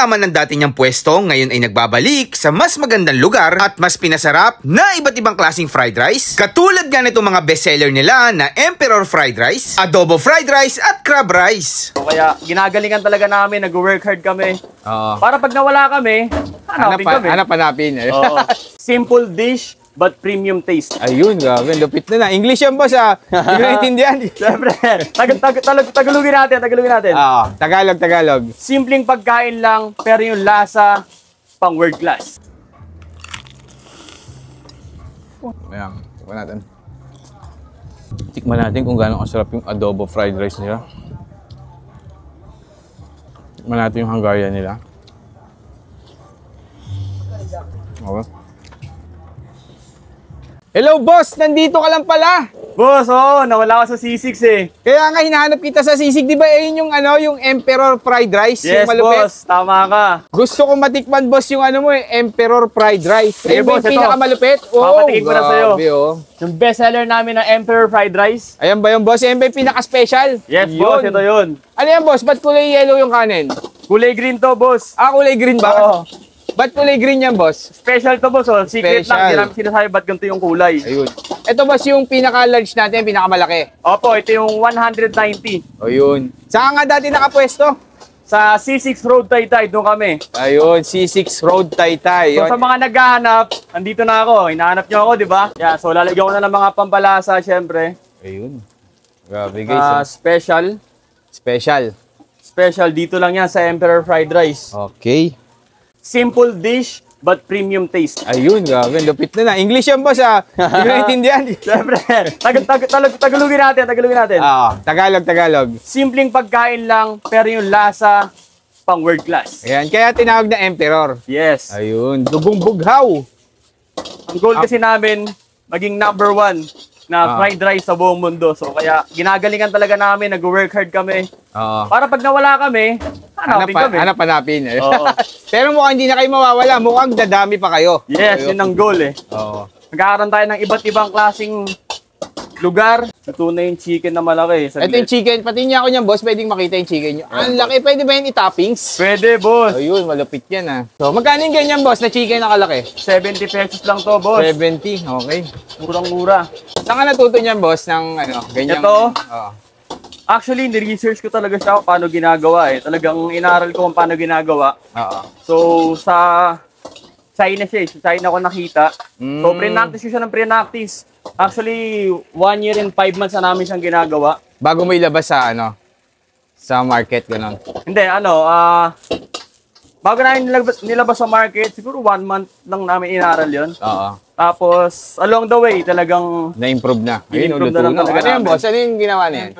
Nawala man ang dati niyang pwesto, ngayon ay nagbabalik sa mas magandang lugar at mas pinasarap na iba't ibang klaseng fried rice. Katulad nga nitong mga bestseller nila na Emperor Fried Rice, Adobo Fried Rice at Crab Rice. So, kaya ginagalingan talaga namin, nag-work hard kami. Para pag nawala kami, hanapin. Simple dish but premium taste. Ayun, grabe, lupit na. English yan, boss, ah. Hindi ko naintindihan. Siyempre, tagalogin natin. Tagalog. Simpleng pagkain lang, pero yung lasa, pang world class. Ayan, tikman natin kung gaano kasarap yung adobo fried rice nila. Tikman natin yung Hungarian nila. Okay. Hello, boss! Nandito ka lang pala! Boss, nawala ka sa C6 eh. Kaya nga hinahanap kita sa sisig, di ba? Ayun yung yung Emperor Fried Rice, yes, yung malupit. Boss, tama ka. Gusto ko matikman, boss, yung Emperor Fried Rice. Sige, boss, yung pinakamalupit. Papatingin ko na sa'yo. Oh. Yung bestseller namin ng Emperor Fried Rice. Ayan ba yung boss? Ayan ba yung pinaka-special? Yes, boss, ito yun. Ano yan, boss? Ba't kulay yellow yung kanin? Kulay green to, boss. Kulay green ba? Oo. Ba't kulay green yan, boss? Special to, boss. Secret lang. Hindi namin sinasabi ba't ganito yung kulay. Ayun. Ito, boss, yung pinaka-large natin, pinakamalaki. Opo, ito yung 190. Ayun. Saan nga dati nakapwesto? Sa C6 Road Taytay, doon kami. Ayun, C6 Road Taytay. So, sa mga naghahanap, andito na ako. Hinahanap nyo ako, di ba? Yeah, so lalagyan ko na ng mga pampalasa, syempre. Ayun. Grabe, guys. Special dito lang yan sa Emperor Fried Rice. Okay. Simple dish, but premium taste. Ayun, grabe, lupit na. English yan, boss, ah. Hindi ko naintindihan. Siyempre, tagalogin natin. Tagalog. Simpleng pagkain lang, pero yung lasa, pang world class. Ayan, kaya tinawag na Emperor. Yes. Ayun, dugong bughaw. Ang goal kasi namin, maging #1 na fried rice sa buong mundo. So, kaya ginagalingan talaga namin, nag-work hard kami. Para pag nawala kami, hanapin. Pero mukhang hindi na kayo mawawala. Mukhang dadami pa kayo. Yes, yun ang goal eh. Nagkakaroon tayo ng iba't ibang klaseng lugar. Ito na yung chicken na malaki. Ito yung chicken. Pati niya ako niyan, boss. Pwedeng makita yung chicken nyo. Ang laki. Pwede ba yan i-toppings? Pwede, boss. Ayun, malupit yan ah. So, magkano yung ganyan, boss, na chicken na kalaki? 70 pesos lang to, boss. 70, okay. Murang-mura. Saan ka natuto niyan, boss, ng ganyan? Ito? Actually, ni-research ko talaga siya kung paano ginagawa eh. Talagang inaral ko kung paano ginagawa. So, sa China siya eh. Sa China ko nakita. So, pre-practice ko siya ng pre-practice. Actually, 1 year and 5 months na namin siyang ginagawa. Bago mo ilabas sa sa market, gano'n? Hindi, bago namin nilabas sa market, siguro 1 month lang namin inaral yun. Tapos, along the way, talagang na-improve na. Na-improve na lang talaga. Ano yung boss? Ano yung ginawa niya?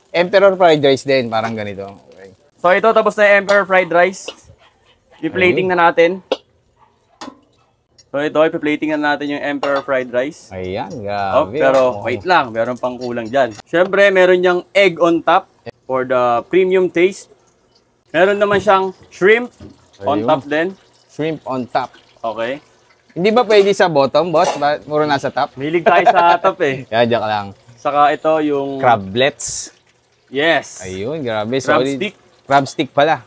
Emperor Fried Rice din, parang ganito. Okay. So, ito tapos na yung Emperor Fried Rice. I-plating na natin. So, ito, i-plating na natin yung Emperor Fried Rice. Ayan, grabe. Pero, wait lang. Meron pang kulang dyan. Siyempre, meron niyang egg on top for the premium taste. Meron naman siyang shrimp on top din. Shrimp on top. Okay. Hindi ba pwede sa bottom, boss? Muro nasa top? Mahilig tayo sa top eh. Kaya joke lang. Saka ito yung crablets. Yes. Ayun, grabe. Crab stick. Crab stick pala.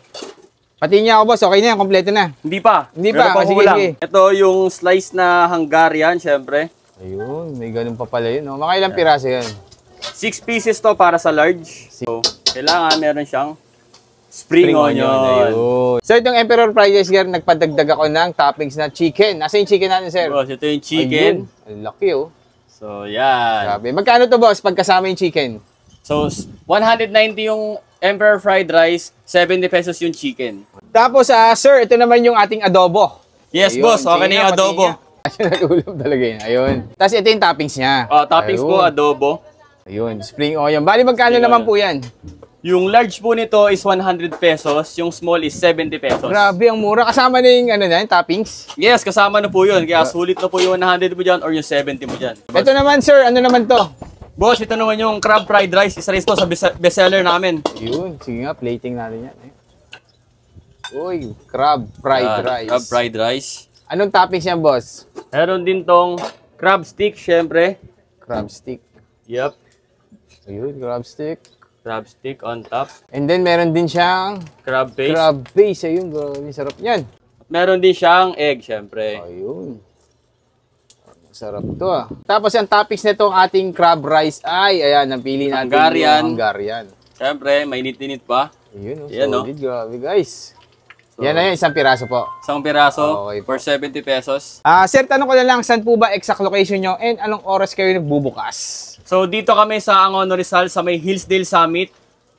Pati niya ako, boss. Okay na yan. Kompleto na. Hindi pa. Hindi pa. Sige. Ito yung slice na Hungarian, syempre. Ayun, may ganun pa pala yun. Mga ilang piraso yan? 6 pieces to para sa large. So, kailangan meron siyang spring onion. Ayun. So, itong Emperor Fried Rice, nagpadagdag ako ng toppings na chicken. Nasa yung chicken natin, sir? Boss, ito yung chicken. Ayun. Laki, oh. So, yan. Grabe. Magkano to, boss, pagkasama yung chicken? So, 190 yung Emperor Fried Rice, 70 pesos yung chicken. Tapos, sir, ito naman yung ating adobo. Yes, ayun, boss. Okay na yung adobo. Nag-ulam talaga yun. Ayun. Tapos, ito yung toppings niya. Toppings po, adobo. Ayun, spring onion. Bali, magkano naman po yan? Yung large po nito is 100 pesos. Yung small is 70 pesos. Grabe, ang mura. Kasama na yung toppings? Yes, kasama na po yun. Kaya sulit na po yung 100 mo dyan or yung 70 mo dyan. Ito naman, sir. Ano naman to? Boss, ito naman yung crab fried rice. Isa rin ito sa bestseller namin. Yun. Sige nga, plating natin yan. Uy, crab fried rice. Crab fried rice. Anong toppings yan, boss? Meron din tong crab stick, syempre. Crab stick. Yep. Ayun, crab stick. Crab stick on top. And then meron din siyang Crab paste. crab paste. Ayun, bro. Sarap niyan. Meron din siyang egg, syempre. Ayun. Sarap to ah. Tapos ang toppings nito ang ating crab rice ay, ayan, napili natin Hungarian. yung Hungarian. Syempre, mainit-init pa. Ayun, Yan, solid. Grabe, guys. Yan na yan, isang piraso po. Isang piraso Okay for 70 pesos. Sir, tanong ko na lang, saan po ba exact location nyo and anong oras kayo nagbubukas? So, dito kami sa Angono Rizal sa may Hillsdale Summit.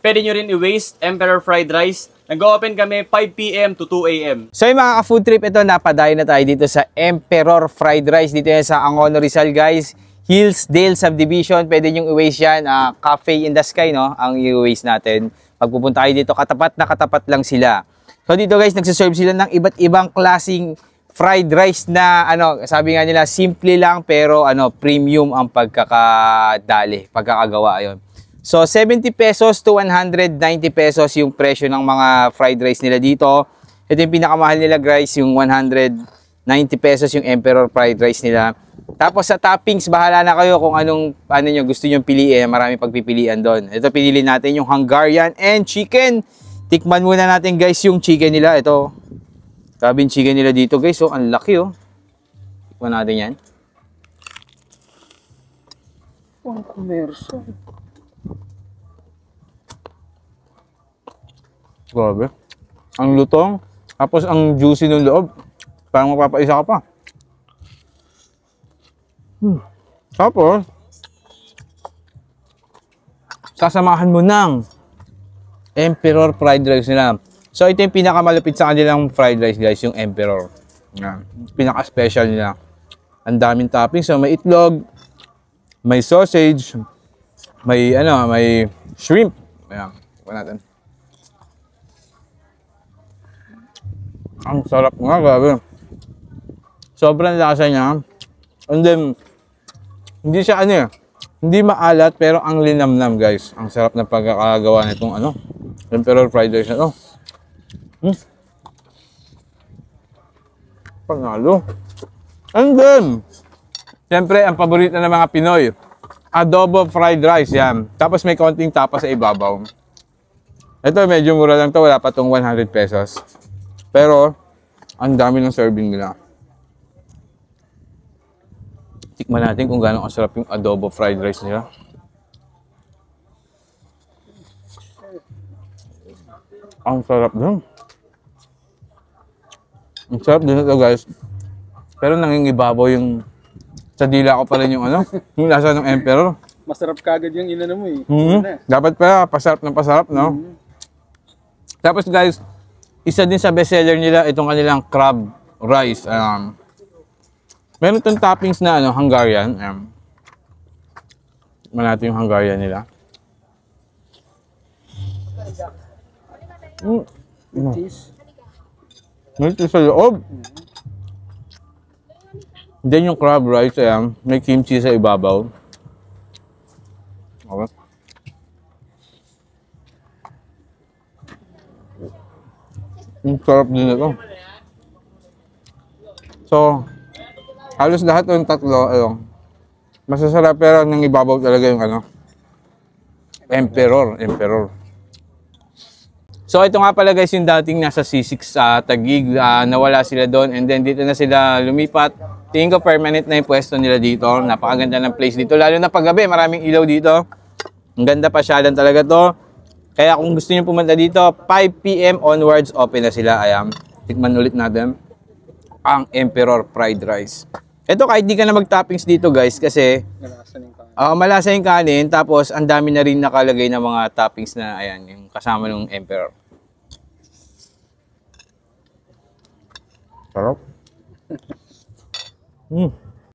Pwede nyo rin i-waste Emperor Fried Rice. Nag-open kami 5 PM to 2 AM. So yung mga ka-food trip, ito, napadayo na tayo dito sa Emperor Fried Rice. Dito yan sa Angono Rizal, guys. Hillsdale Subdivision. Pwede nyo i-waste yan. Cafe in the Sky, no? Ang i-waste natin. Pag pupunta kayo dito, katapat na katapat lang sila. So dito, guys, nagsiserve sila ng iba't ibang klaseng fried rice na, sabi nga nila, simple lang pero, premium ang pagkakagawa. Ayun. So, 70 pesos to 190 pesos yung presyo ng mga fried rice nila dito. Ito yung pinakamahal nila, guys, yung 190 pesos yung Emperor fried rice nila. Tapos sa toppings, bahala na kayo kung anong gusto nyo piliin. Marami pagpipilian doon. Ito, pinili natin yung Hungarian and chicken. Tikman muna natin, guys, yung chicken nila. Ito, grabe yung chicken nila dito, guys. So, ang laki, oh. Tikman natin yan. Ang kumerso. Grabe. Ang lutong. Tapos ang juicy ng loob. Parang mapapaisa ka pa. Tapos, sasamahan mo ng Emperor fried rice nila. So, ito yung pinakamalapit sa kanilang fried rice, guys, yung Emperor. Yan. Pinaka-special nila. Ang daming toppings. So, may itlog, may sausage, may shrimp. Ayan. Tignan natin. Ang sarap nga, grabe. Sobrang lasa niya. And then, hindi siya hindi maalat pero ang linamnam, guys. Ang sarap na pagkakagawa nitong Emperor fried rice na to. Panalo. And then, siyempre, ang paborito ng mga Pinoy, adobo fried rice, yan. Tapos may konting tapa sa ibabaw. Ito, medyo mura lang to, wala pa tong 100 pesos. Pero, ang dami ng serving nila. Tikman natin kung gaano kasarap yung adobo fried rice nila. Ang sarap din. Ang sarap din ito, guys. Pero nangingibabaw yung sa dila ko pa rin yung yung lasa ng Emperor. Masarap kagad yung inano mo eh. Dapat pa, pasarap ng pasarap, no? Tapos, guys, isa din sa bestseller nila, itong kanilang crab rice. Meron itong toppings na Hungarian. Tikman natin yung Hungarian nila. May cheese sa loob. Then yung crab rice, may kimchi sa ibabaw. Okay. Ang sarap din ito. So, halos lahat ng tatlo, masasarap pero nang ibabaw talaga yung Emperor. So ito nga pala, guys, yung dating nasa C6 sa Taguig, nawala sila doon and then dito na sila lumipat. Tingin ko permanent na yung pwesto nila dito. Napakaganda ng place dito, lalo na paggabi, maraming ilaw dito. Ang ganda, pasyalan talaga to. Kaya kung gusto niyo pumunta dito, 5 PM onwards open na sila. Ayan, tikman ulit natin ang Emperor fried rice. Ito, kahit di ka na mag-toppings dito, guys, kasi malasa yung kanin, tapos ang dami na rin nakalagay na mga toppings na, ayan, yung kasama ng Emperor. Sarap.